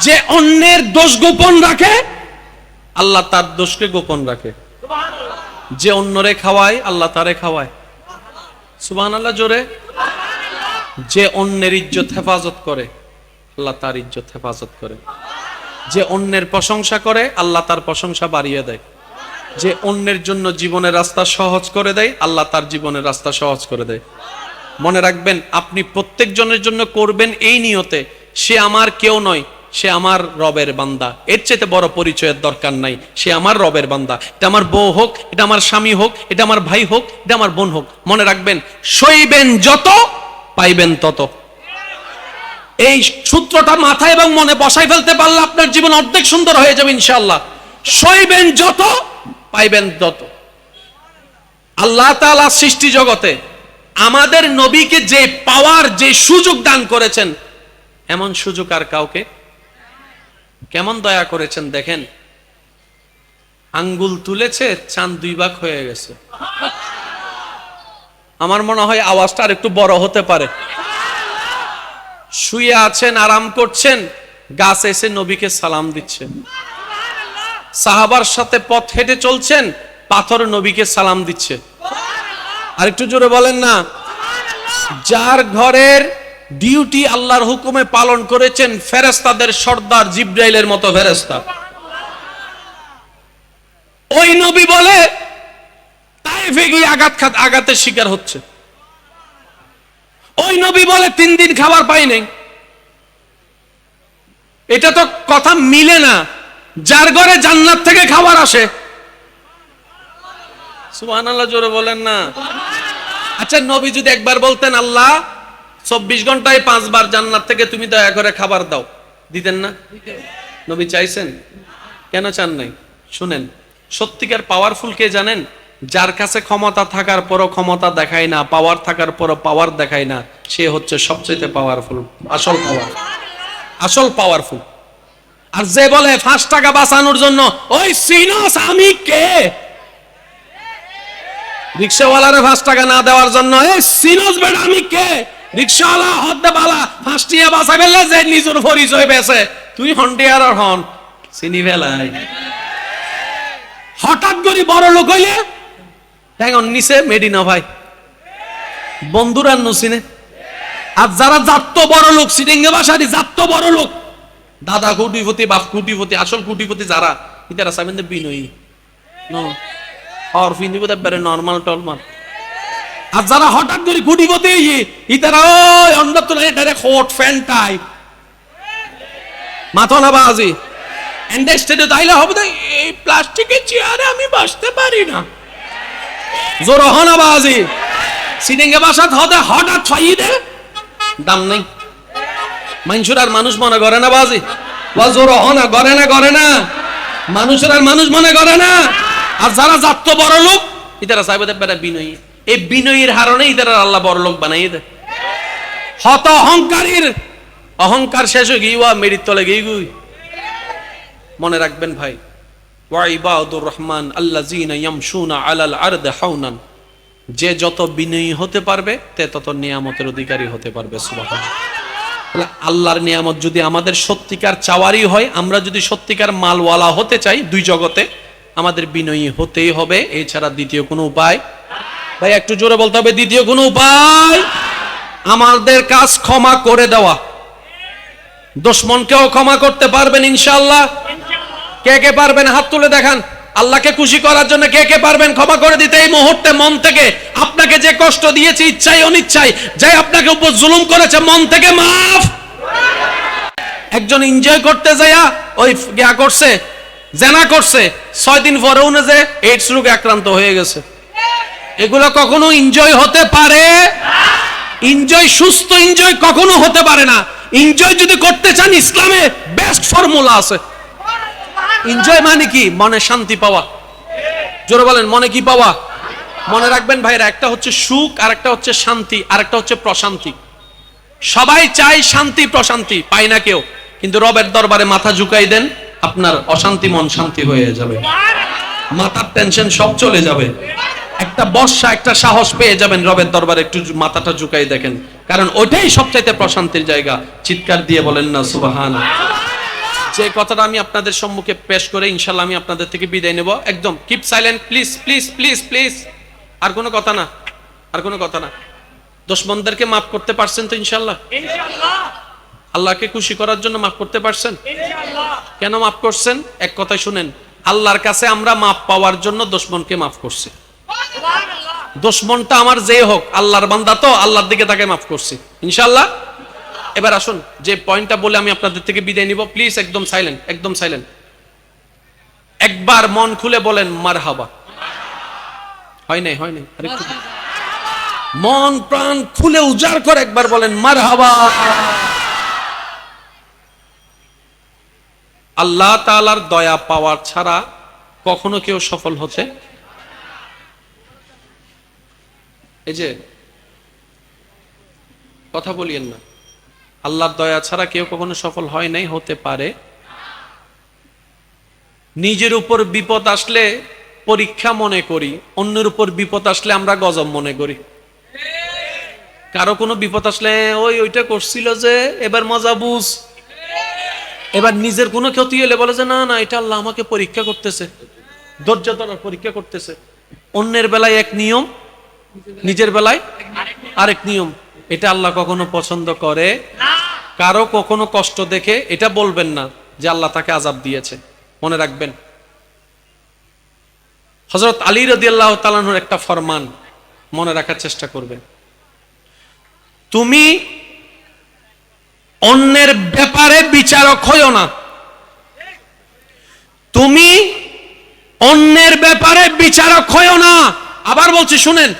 যে অন্যের দোষ গোপন রাখে আল্লাহ তার দোষকে গোপন রাখে। যে অন্যরে খাওয়ায় আল্লাহ তারে খাওয়ায়। সুবহানাল্লাহ জোরে। যে অন্যের ইজ্জত হেফাজত করে আল্লাহ তার ইজ্জত হেফাজত করে। যে অন্যের প্রশংসা করে আল্লাহ তার প্রশংসা বাড়িয়ে দেয়। যে অন্যের জন্য জীবনের রাস্তা সহজ করে দেয় আল্লাহ তার জীবনের রাস্তা সহজ করে দেয়। মনে রাখবেন, আপনি প্রত্যেক জনের জন্য করবেন এই নিয়তে, সে আমার কেউ নয়, সে আমার রবের বান্দা। এর চাইতে বড় পরিচয়ের দরকার নাই। সে আমার রবের বান্দা। এটা আমার বউ হোক, এটা আমার স্বামী হোক, এটা আমার ভাই হোক, এটা আমার বোন হোক। মনে রাখবেন, সইবেন যত পাইবেন তত। এই সূত্রটা মাথায় এবং মনে বসাই ফেলতে পারলে আপনার জীবন অর্ধেক সুন্দর হয়ে যাবে ইনশাআল্লাহ। সইবেন যত পাইবেন তত। আল্লাহ তাআলা সৃষ্টি জগতে আমাদের নবীকে যে পাওয়ার, যে সুযোগ দান করেছেন, এমন সুযোগ আর কাউকে। কেমন দয়া করেছেন দেখেন, আঙ্গুল তুলেছে, চাঁদ 2 ভাগ হয়ে গেছে। আমার মনে হয় আওয়াজটা আর একটু বড় হতে পারে। শুয়ে আছেন, আরাম করছেন, গাছ এসে নবীকে সালাম দিচ্ছে। সাহাবার সাথে পথ হেঁটে চলছেন, পাথর নবীকে সালাম দিচ্ছে। আর একটু জোরে বলেন না। যার ঘরের ডিউটি আল্লাহর হুকুমে পালন করেছেন ফেরেশতাদের সর্দার জিবরাইলের মতো ফেরেশতা, ওই নবী বলে তায়েফে গিয়ে আঘাতের শিকার হচ্ছে। ওই নবী বলে 3 দিন খাবার পাই নাই। এটা তো কথা মিলে না। যার ঘরে জান্নাত থেকে খাবার আসে। সুবহানাল্লাহ জোরে বলেন না। আচ্ছা, নবী যদি একবার বলতেন, আল্লাহ 24 ঘন্টায় 5 বার জান্নাত থেকে তুমি দয়া করে খাবার দাও, দিতেন না? নবী চাইছেন? কেন চান নাই? শুনেন, সত্যিকার পাওয়ারফুল কে জানেন? যার কাছে ক্ষমতা থাকার পরও ক্ষমতা দেখায় না, পাওয়ার থাকার পরও পাওয়ার দেখায় না, সে হচ্ছে সবচেয়ে পাওয়ারফুল, আসল পাওয়ার, আসল পাওয়ারফুল। আর যে বলে 5 টাকা বাঁচানোর জন্য, ওই সিনস আমি কে? রিকশাওয়ালারে 5 টাকা না দেওয়ার জন্য, এই সিনস বেটা আমি কে? রিকশাওয়ালা হদ্দে বালা 5 টাকা বাঁচাই ফেললে যে নিজের পরিচয় বেছে, তুই হন্ডিয়ার হন চিনি ফেলাই। হঠাৎ করে বড় লোক হইলে এখন নিচে মেডিনা ভাই বন্ধুরা নসিনে। আর যারা জাত বড় লোক, সিটিংয়ে বাসারি জাত বড় লোক, দাদা কোটিপতি, বাপ কোটিপতি, আসল কোটিপতি যারা, ইতারা সাবেন বিনয়ী আর ফিন্দি বোধ নর্মাল টলমাল। আর যারা হঠাৎ করে কোটিপতি ইতারা ওই অন্ধ কোট ফ্যান টাইপ মাথা না বাজি এন্ডাস্ট্রিতে তাইলে হবে না, এই প্লাস্টিকের চেয়ারে আমি বসতে পারি না, জোর হনা বাজি সিটিংয়ে বাসাত হতে হঠাৎ ফাইয়ে দে দাম নাই। মানুষের আর মানুষ মনে করে না বাজি, জোর হনা করে না মানুষের আর মানুষ মনে করে না। আর যারা জাত বড় লোক ইতারা চাইবে বেটা বিনয়ী, এই বিনয়ীর হারণে ইতারা আল্লাহ বড় লোক বানাইয়ে দেয়। হত অহংকারীর অহংকার শেষ হয়ে গিয়ে মেরির তলে গিয়ে গুই। মনে রাখবেন ভাই, ওয়া ইবাদুর রহমান আল্লাযীনা ইয়ামশুনা আলাল আরদি হাওনান, যে যত বিনয়ী হতে পারবে তে তত নিয়ামতের অধিকারী হতে পারবে। সুবহানাল্লাহ। আল্লাহর নিয়ামত যদি আমাদের সত্যিকার চাওয়ারই হয়, আমরা যদি সত্যিকার মালওয়ালা হতে চাই দুই জগতে, আমাদের বিনয়ী হতেই হবে, এছাড়া দ্বিতীয় কোনো উপায়। ভাই একটু জোরে বলতে হবে, দ্বিতীয় কোনো উপায়। আমাদের কাজ ক্ষমা করে দেওয়া। দুশমনকেও ক্ষমা করতে পারবেন ইনশাআল্লাহ? কে কে পারবেন হাত তুলে দেখান। আল্লাহকে খুশি করার জন্য কে কে পারবেন ক্ষমা করে দিতে এই মুহূর্তে? মন থেকে আপনাকে যে কষ্ট দিয়েছে ইচ্ছাই অনিচ্ছাই, যে আপনাকে উপর জুলুম করেছে, মন থেকে মাফ। একজন এনজয় করতে যায়া ওই গিয়া করছে, জেনা করছে, 6 দিন পরে উনি যে এইডস রোগে আক্রান্ত হয়ে গেছে। এগুলো কখনো এনজয় হতে পারে? এনজয়, সুস্থ এনজয় কখনো হতে পারে না। এনজয় যদি করতে চান, ইসলামে বেস্ট ফর্মুলা আছে। এনজয় মানে কি? মনে শান্তি পাওয়া। জোরে বলেন, মনে কি পাওয়া? মনে রাখবেন ভাইরা, একটা হচ্ছে সুখ, আর একটা হচ্ছে শান্তি, আর একটা হচ্ছে প্রশান্তি। সবাই চায় শান্তি প্রশান্তি, পায় না কেউ। কিন্তু রবের দরবারে মাথা ঝুঁকাই দেন, আপনার অশান্তি মন শান্তি হয়ে যাবে, মাথার টেনশন সব চলে যাবে, একটা বর্ষা, একটা সাহস পেয়ে যাবেন রবের দরবারে। একটু মাথাটা ঝুঁকাই দেখেন, কারণ ওইটাই সবচাইতে প্রশান্তির জায়গা। চিৎকার দিয়ে বলেন না সুবহানাল্লাহ। যে কথাটা আমি আপনাদের সম্মুখে পেশ করে ইনশাল্লাহ আমি আপনাদের থেকে বিদায় নেব। একদম keep silent please please please please. আর কোনো কথা না, আর কোনো কথা না। দুশমনদেরকে মাফ করতে পারছেন তো ইনশাল্লাহ? আল্লাহকে খুশি করার জন্য মাফ করতে পারছেন? কেন মাফ করছেন? এক কথায় শুনেন, আল্লাহর কাছে আমরা মাফ পাওয়ার জন্য দুশমনকে মাফ করছি। দুশমনটা আমার যে হোক, আল্লাহর বান্দা তো আল্লাহর দিকে তাকে মাফ করছি ইনশাল্লাহ। এবার আসুন যে পয়েন্টটা বলে আমি আপনাদের থেকে বিদায় নিব, প্লিজ একদম সাইলেন্ট, একদম সাইলেন্ট। একবার মন খুলে বলেন মারহাবা। হয় নাই, হয় নাই, আরেকটু মন প্রাণ খুলে উজাড় করে একবার বলেন মারহাবা। আল্লাহ তাআলার দয়া পাওয়ার ছাড়া কখনো কেউ সফল হতে, এই যে কথা বলিয়েন না, আল্লাহর দয়া ছাড়া কেউ কখনো সফল হয় নাই, হতে পারে। নিজের উপর বিপদ আসলে পরীক্ষা মনে করি, অন্যের উপর বিপদ আসলে আমরা গজব মনে করি। কারো কোনো বিপদ আসলে ওইটা করছিল যে এবার মজা বুঝ, এবার নিজের কোনো ক্ষতি হলে বলে যে না না এটা আল্লাহ আমাকে পরীক্ষা করতেছে, ধৈর্য ধরার পরীক্ষা করতেছে। অন্যের বেলায় এক নিয়ম, নিজের বেলায় আরেক নিয়ম। এটা আল্লাহ কখনো পছন্দ করে না। কারো কখনো কষ্ট দেখে এটা বলবেন না যে আল্লাহ তাকে আযাব দিয়েছে। মনে রাখবেন, হযরত আলী রাদিয়াল্লাহু তাআলা আনহুর একটা ফরমান মনে রাখার চেষ্টা করবেন। তুমি অন্যের ব্যাপারে বিচারক হইও না, তুমি অন্যের ব্যাপারে বিচারক হইও না। আবার বলছি শুনেন,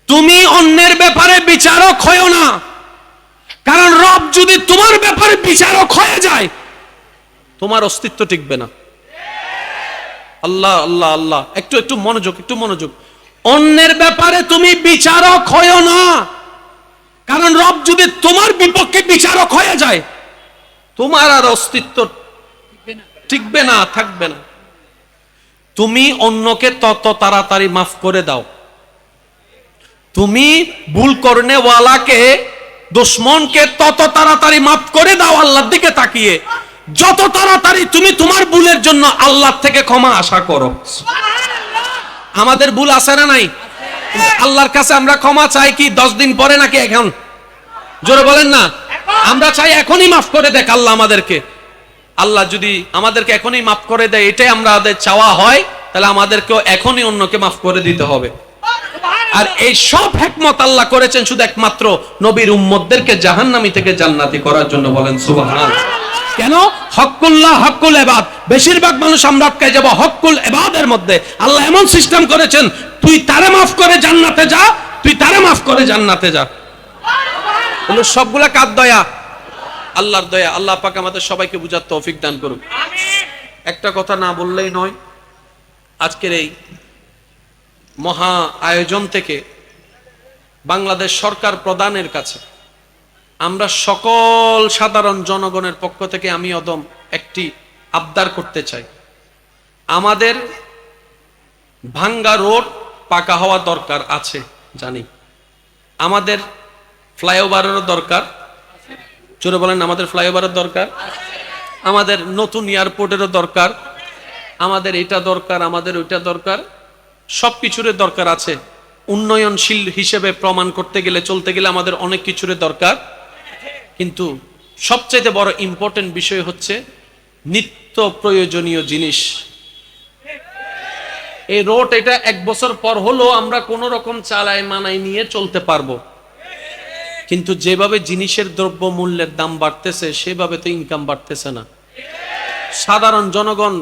তুমি অন্যের ব্যাপারে বিচারক হইও না। কারণ রব যদি তোমার ব্যাপারে বিচারক হয়ে যায় তোমার অস্তিত্ব টিকবে না। আল্লাহ আল্লাহ আল্লাহ, একটু একটু মনোযোগ, একটু মনোযোগ। অন্যের ব্যাপারে তুমি বিচারক হইও না, কারণ রব যদি তোমার বিপক্ষে বিচারক হয়ে যায় তোমার আর অস্তিত্ব টিকবে না, থাকবে না। তুমি অন্যকে তত তাড়াতাড়ি মাফ করে দাও, তুমি ভুল করনে ওয়ালাকে, দুশমনকে তত তাড়াতাড়ি মাফ করে দাও আল্লাহর দিকে তাকিয়ে, যত তাড়াতাড়ি তুমি তোমার ভুলের জন্য আল্লাহর থেকে ক্ষমা আশা করো। আমাদের ভুল আছে না নাই? আল্লাহর কাছে আমরা ক্ষমা চাই কি 10 দিন পরে নাকি এখন? জোরে বলেন না। আমরা চাই এখনই মাফ করে দেখ আল্লাহ আমাদেরকে। আল্লাহ যদি আমাদেরকে এখনই মাফ করে দেয়, এটাই আমাদের চাওয়া হয়, তাহলে আমাদেরকেও এখনই অন্যকে মাফ করে দিতে হবে। আর এই সব হিকমত আল্লাহ করেছেন শুধু একমাত্র নবীর উম্মতদেরকে জাহান্নামী থেকে জান্নাতি করার জন্য। বলেন সুবহানাল্লাহ। কেন? হক্কুল্লাহ হক্কুল ইবাদ। বেশিরভাগ মানুষ আমরা আটকে যাব হক্কুল ইবাদের মধ্যে। আল্লাহ এমন সিস্টেম করেছেন, তুই তারে মাফ করে জান্নাতে যা, তুই তারে মাফ করে জান্নাতে যা। এগুলো সবগুলা কার দয়া? আল্লাহর দয়া। আল্লাহ পাক আমাদের সবাইকে বুঝার তৌফিক দান করুন। একটা কথা না বললেই নয়, আজকের এই মহা আয়োজন থেকে বাংলাদেশ সরকার প্রধানের কাছে আমরা সকল সাধারণ জনগণের পক্ষ থেকে আমি অদম একটি আবদার করতে চাই। আমাদের ভাঙ্গা রোড পাকা হওয়া দরকার আছে জানি, আমাদের ফ্লাইওভারেরও দরকার। জোরে বলেন, আমাদের ফ্লাইওভারের দরকার, আমাদের নতুন এয়ারপোর্টেরও দরকার, আমাদের এটা দরকার, আমাদের ওইটা দরকার, সবকিছুর দরকার আছে। উন্নয়নশীল হিসেবে প্রমাণ করতে গেলে, চলতে গেলে আমাদের অনেক কিছুর দরকার। কিন্তু সবচেয়ে বড় ইম্পর্টেন্ট বিষয় হচ্ছে নিত্য প্রয়োজনীয় জিনিস। এই রোড এটা 1 বছর পর হলো আমরা কোন রকম চালায় মানায় নিয়ে চলতে পারবো, কিন্তু যেভাবে জিনিসের দ্রব্য মূল্যের দাম বাড়তেছে সেভাবে তো ইনকাম বাড়তেছে না। সাধারণ জনগণ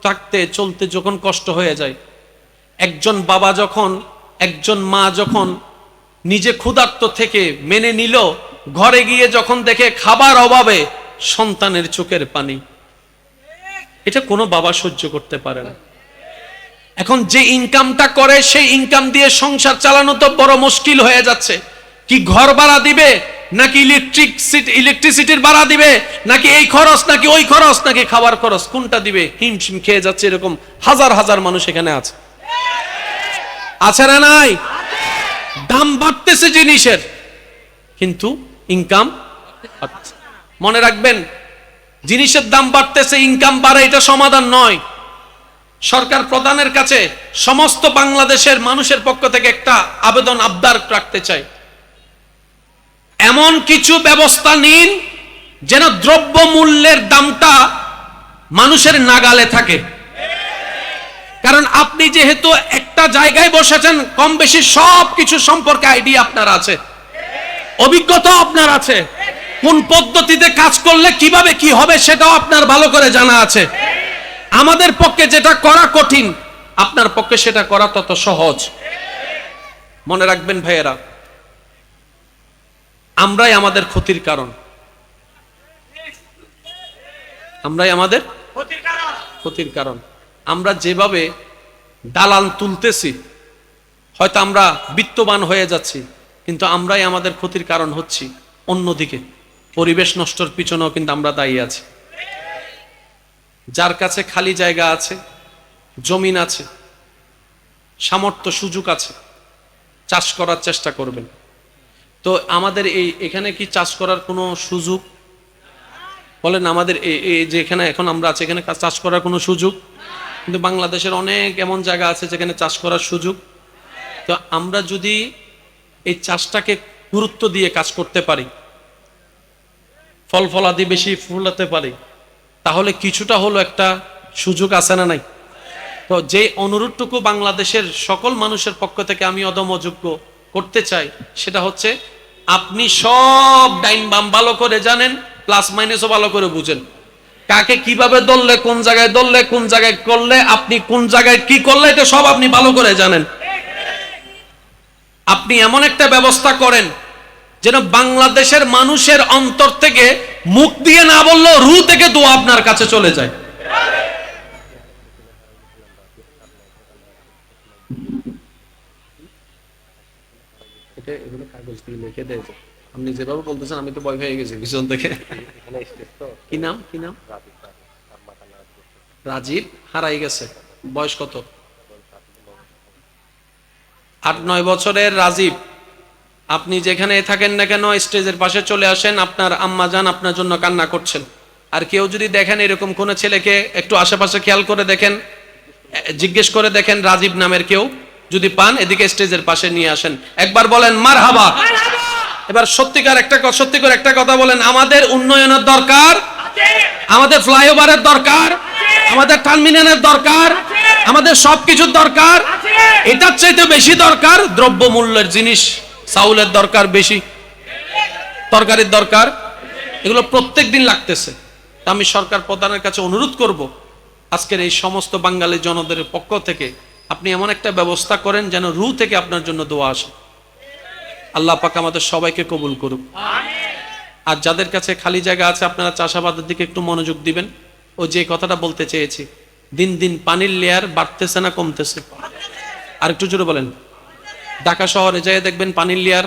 থাকতে চলতে যখন কষ্ট হয়ে যায়, একজন বাবা যখন, একজন মা যখন নিজে ক্ষুধার্ত থেকে মেনে নিল, ঘরে গিয়ে যখন দেখে খাবার অভাবে সন্তানের চোখের পানি, এটা কোনো বাবা সহ্য করতে পারে না। এখন যে ইনকামটা করে সেই ইনকাম দিয়ে সংসার চালানো তো বড় মুশকিল হয়ে যাচ্ছে। কি ঘর ভাড়া দিবে, নাকি ইলেকট্রিসিটির ভাড়া দিবে, নাকি এই খরচ, নাকি ওই খরচ, নাকি খাবার খরচ, কোনটা দিবে? হিমশিম খেয়ে যাচ্ছে। এরকম হাজার হাজার মানুষ এখানে আছে, আছে না নাই? দাম বাড়তেছে জিনিসের, কিন্তু ইনকাম। মনে রাখবেন, জিনিসের দাম বাড়তেছে, ইনকাম বাড়ে, এটা সমাধান নয়। সরকার প্রধানের কাছে সমস্ত বাংলাদেশের মানুষের পক্ষ থেকে একটা আবেদন আবদার রাখতে চাই, এমন কিছু ব্যবস্থা নিন যেন দ্রব্য মূল্যের দামটা মানুষের নাগালে থাকে। কারণ আপনি যেহেতু একটা জায়গায় বসেছেন, কম বেশি সব কিছু সম্পর্কে আইডিয়া আপনার আছে, অভিজ্ঞতা আপনার আছে, কোন পদ্ধতিতে কাজ করলে কিভাবে কি হবে সেটাও আপনার ভালো করে জানা আছে। আমাদের পক্ষে যেটা করা কঠিন, আপনার পক্ষে সেটা করা তত সহজ। মনে রাখবেন ভাইয়েরা, আমরাই আমাদের ক্ষতির কারণ, আমরাই আমাদের ক্ষতির কারণ। আমরা যেভাবে দালান তুলতেছি, হয়তো আমরা বিত্তবান হয়ে যাচ্ছি, কিন্তু আমরাই আমাদের ক্ষতির কারণ হচ্ছি। অন্যদিকে পরিবেশ নষ্টর পিছনেও কিন্তু আমরা দায়ী আছি। যার কাছে খালি জায়গা আছে, জমিন আছে, সামর্থ্য সুযোগ আছে, চাষ করার চেষ্টা করবেন। তো আমাদের এখানে কি চাষ করার কোনো সুযোগ? বলেন, আমাদের এই যেখানে এখন আমরা আছি, এখানে চাষ করার কোনো সুযোগ? কিন্তু বাংলাদেশের অনেক এমন জায়গা আছে যেখানে চাষ করার সুযোগ। তো আমরা যদি এই চাষটাকে গুরুত্ব দিয়ে কাজ করতে পারি, ফল ফলাদি বেশি ফুলাতে পারি, তাহলে কিছুটা হলো একটা সুযোগ আছে না নাই? তো যে অনুরোধটুকু বাংলাদেশের সকল মানুষের পক্ষ থেকে আমি অদমযোগ্য করতে চাই, সেটা হচ্ছে আপনি সব ডাইন বাম ভালো করে জানেন, প্লাস মাইনাসও ভালো করে বুঝেন, কাকে কিভাবে ধরলে, কোন জায়গায় ধরলে, কোন জায়গায় করলে, আপনি কোন জায়গায় কি করলে, এটা সব আপনি ভালো করে জানেন। আপনি এমন একটা ব্যবস্থা করেন যেন বাংলাদেশের মানুষের অন্তর থেকে মুখ দিয়ে না বললেও রূহ থেকে দোয়া আপনার কাছে চলে যায়। কাগজ দিয়ে লিখে দেয়। আপনি যেভাবে বলতেছেন আমি তো ভয় হয়ে গেছি পিছন থেকে। কি নাম? কি নাম? রাজীব হারাই গেছে। বয়স কত? 8-9 বছরের রাজীব। আপনি যেখানে থাকেন না কেন, স্টেজের পাশে চলে আসেন। আপনার আম্মা জান আপনার জন্য কান্না করছেন। আর কেউ যদি দেখেন এরকম কোন ছেলেকে, একটু আশেপাশে খেয়াল করে দেখেন, জিজ্ঞেস করে দেখেন রাজীব নামের কেউ যদি পান, এদিকে স্টেজের পাশে নিয়ে আসেন। একবার বলেন মারহাবা। এবার সত্যি করে একটা কথা বলেন, আমাদের উন্নয়নের দরকার, আমাদের ফ্লাইওভারের দরকার, আমাদের টার্মিনালের দরকার, আমাদের সবকিছুর দরকার। এটার চাইতে বেশি দরকার দ্রব্য মূল্যের জিনিস, চাউলের দরকার বেশি, তরকারির দরকার, এগুলো প্রত্যেক দিন লাগতেছে। তা আমি সরকার প্রধানের কাছে অনুরোধ করব, আজকের এই সমস্ত বাঙালি জনদের পক্ষ থেকে আপনি এমন একটা ব্যবস্থা করেন যেন রূহ থেকে আপনার জন্য দোয়া আসে। আল্লাহ পাক আমাদের সবাইকে কবুল করুক। আর যাদের কাছে খালি জায়গা আছে, আপনারা চাষাবাদের দিকে একটু মনোযোগ দিবেন। ও যে কথাটা বলতে চেয়েছি, দিন দিন পানির লেয়ার বাড়তেছে না কমতেছে? আর একটু জোরে বলেন। ঢাকা শহরে যাই দেখবেন পানির লেয়ার।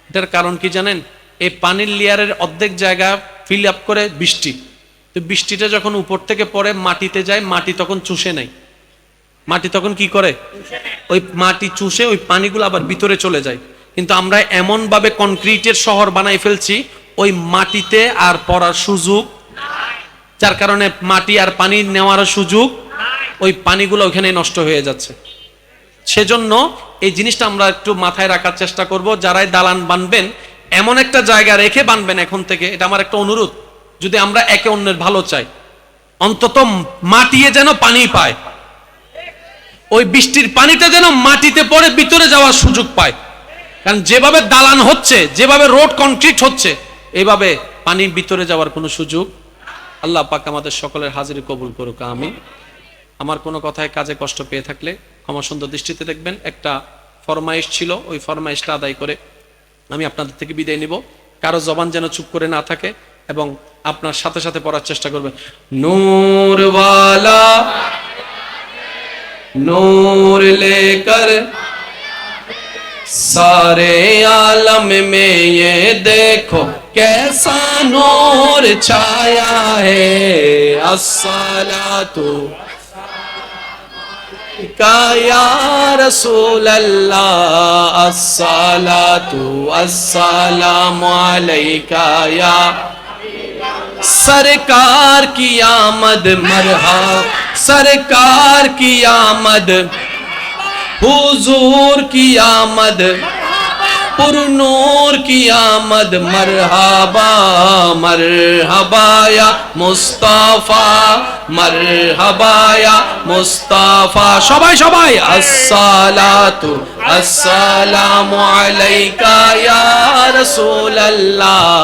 এটার কারণ কি জানেন? এই পানির লেয়ারের অর্ধেক জায়গা ফিল আপ করে বৃষ্টি। তো বৃষ্টিটা যখন উপর থেকে পড়ে মাটিতে যায়, মাটি তখন চুষে নেয়। মাটি তখন কি করে? ওই মাটি চুষে ওই পানিগুলো আবার ভিতরে চলে যায়। কিন্তু আমরা এমন ভাবে কনক্রিটের শহর বানাই ফেলছি, ওই মাটিতে আর পড়ার সুযোগ, যার কারণে মাটি আর পানি নেওয়ার সুযোগ, ওই পানিগুলো ওখানে নষ্ট হয়ে যাচ্ছে। সেজন্য এই জিনিসটা আমরা একটু মাথায় রাখার চেষ্টা করব। যারাই দালান বানবেন, এমন একটা জায়গা রেখে বানবেন এখন থেকে। এটা আমার একটা অনুরোধ। যদি আমরা একে অন্যের ভালো চাই, অন্তত মাটিয়ে যেন পানি পায়, ওই বৃষ্টির পানিটা যেন মাটিতে পড়ে ভিতরে যাওয়ার সুযোগ পায়। কারণ যেভাবে দালান হচ্ছে, যেভাবে রোড কনক্রিট হচ্ছে, এইভাবে পানির ভিতরে যাওয়ার কোনো সুযোগ। আল্লাহ পাক আমাদের সকলের হাজিরি কবুল করুক, আমিন। আমার কোনো কথায় কাজে কষ্ট পেয়ে থাকলে ক্ষমা সুন্দর দৃষ্টিতে দেখবেন। একটা ফরমাইশ ছিল, ওই ফরমাইশটা আদায় করে আমি আপনাদের থেকে বিদায় নিব। কারো জবান যেন চুপ করে না থাকে এবং আপনার সাথে সাথে পড়ার চেষ্টা করবেন। নূরওয়ালা नूर लेकर सारे आलम में ये देखो कैसा नूर छाया है। अस्सलातु का या रसूल अल्लाह, अस्सलातु अस्सलामु अलैका या सरकार की आमद मरहबा, सरकार की आमद, हुजूर की आमद, पुरनूर की आमद, मरहबा मरहबा या मुस्ताफा, मरहबा या मुस्ताफा। সবাই সবাই अस्सलातु अस्सलामु अलैका या रसूलल्लाह,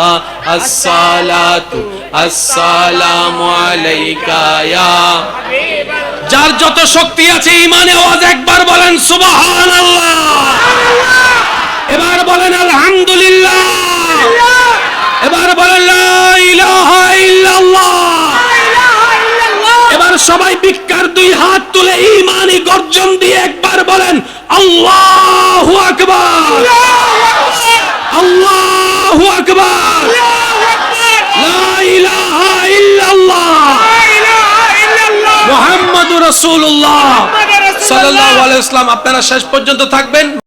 अस्सलातु अस्सलामु अलैका या। যার যত শক্তি আছে ঈমানে আওয়াজ একবার বলেন সুবহানাল্লাহ, এবার বলেন আলহামদুলিল্লাহ, এবার বলেন লা ইলাহা ইল্লাল্লাহ। এবার সবাই বিক্কার দুই হাত তুলে ঈমানি গর্জন দিয়ে একবার বলেন আল্লাহু আকবার, আল্লাহু আকবার, লা ইলাহা ইল্লাল্লাহ, মুহাম্মাদুর রাসূলুল্লাহ সাল্লাল্লাহু আলাইহি ওয়াসাল্লাম। আপনারা শেষ পর্যন্ত থাকবেন।